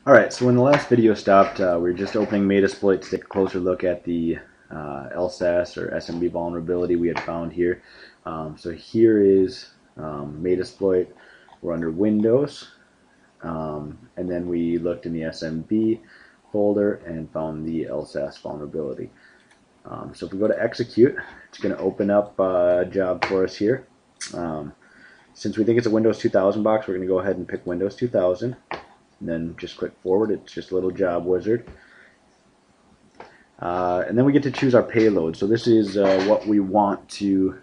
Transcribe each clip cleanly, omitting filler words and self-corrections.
Alright, so when the last video stopped, we were just opening Metasploit to take a closer look at the LSAS or SMB vulnerability we had found here. So here is Metasploit. We're under Windows, and then we looked in the SMB folder and found the LSAS vulnerability. So if we go to execute, it's going to open up a job for us here. Since we think it's a Windows 2000 box, we're going to go ahead and pick Windows 2000. And then just click forward. It's just a little job wizard. And then we get to choose our payload. So this is what we want to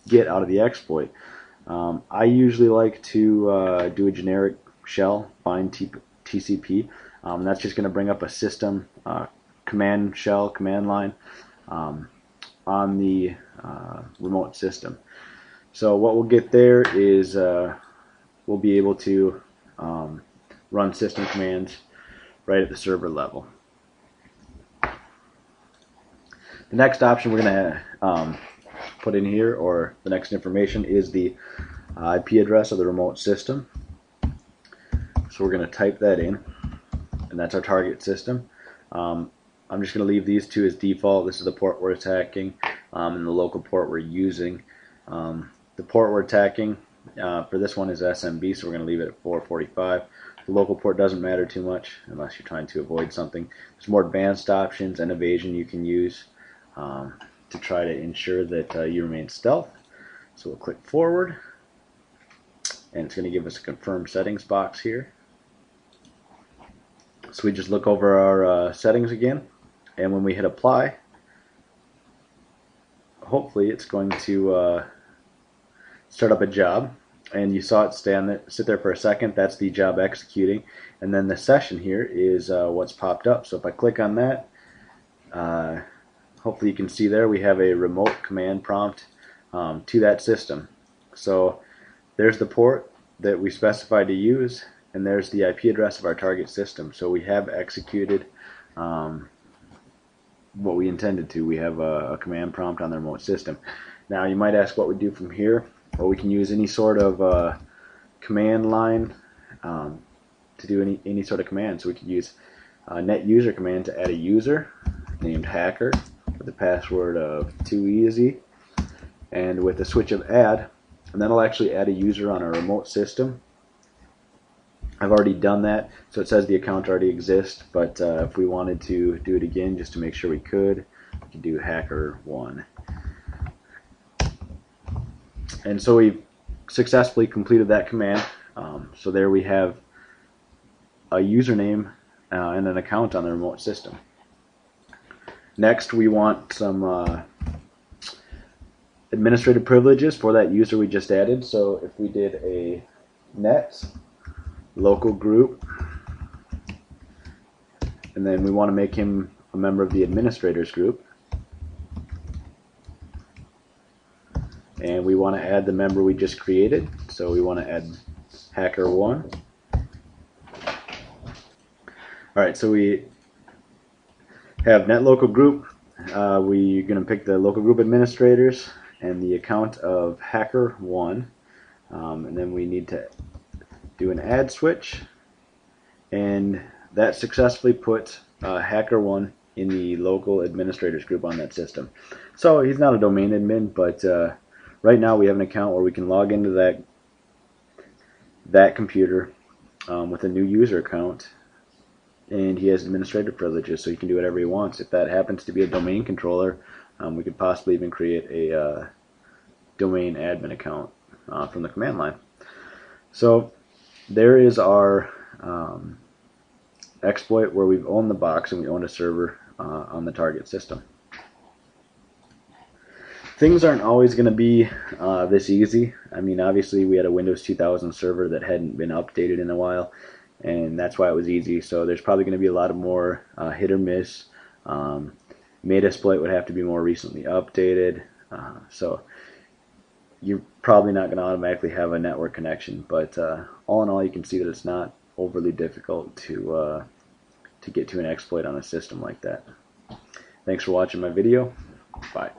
get out of the exploit. I usually like to do a generic shell, bind TCP. That's just going to bring up a system command shell, command line on the remote system. So what we'll get there is we'll be able to run system commands right at the server level. The next option we're going to put in here, or the next information, is the IP address of the remote system. So we're going to type that in, and that's our target system. I'm just going to leave these two as default. This is the port we're attacking, and the local port we're using. The port we're attacking for this one is SMB, so we're going to leave it at 445. The local port doesn't matter too much unless you're trying to avoid something. There's more advanced options and evasion you can use to try to ensure that you remain stealth. So we'll click forward, and it's going to give us a confirm settings box here. So we just look over our settings again, and when we hit apply, hopefully it's going to start up a job. And you saw it sit there for a second. That's the job executing. And then the session here is what's popped up. So if I click on that, hopefully you can see there we have a remote command prompt to that system. So there's the port that we specified to use, and there's the IP address of our target system. So we have executed what we intended to. We have a command prompt on the remote system. Now you might ask what we do from here. Well, we can use any sort of command line to do any sort of command. So we could use a net user command to add a user named hacker with the password of 2easy, and with the switch of add, and that'll actually add a user on a remote system. I've already done that, so it says the account already exists, but if we wanted to do it again just to make sure we could do hacker1. And so we've successfully completed that command. So there we have a username and an account on the remote system. Next, we want some administrative privileges for that user we just added. So if we did a net local group, and then we want to make him a member of the administrators group, and we want to add the member we just created, so we want to add hacker1. Alright, so we have net local group. We're going to pick the local group administrators and the account of hacker1, and then we need to do an add switch, and that successfully put hacker1 in the local administrators group on that system. So he's not a domain admin, but right now we have an account where we can log into that computer with a new user account, and he has administrative privileges, so he can do whatever he wants. If that happens to be a domain controller, we could possibly even create a domain admin account from the command line. So there is our exploit where we've owned the box and we own a server on the target system. Things aren't always going to be this easy. I mean, obviously we had a Windows 2000 server that hadn't been updated in a while, and that's why it was easy. So there's probably going to be a lot of more hit or miss. Metasploit would have to be more recently updated. So you're probably not going to automatically have a network connection, but all in all, you can see that it's not overly difficult to get to an exploit on a system like that. Thanks for watching my video. Bye.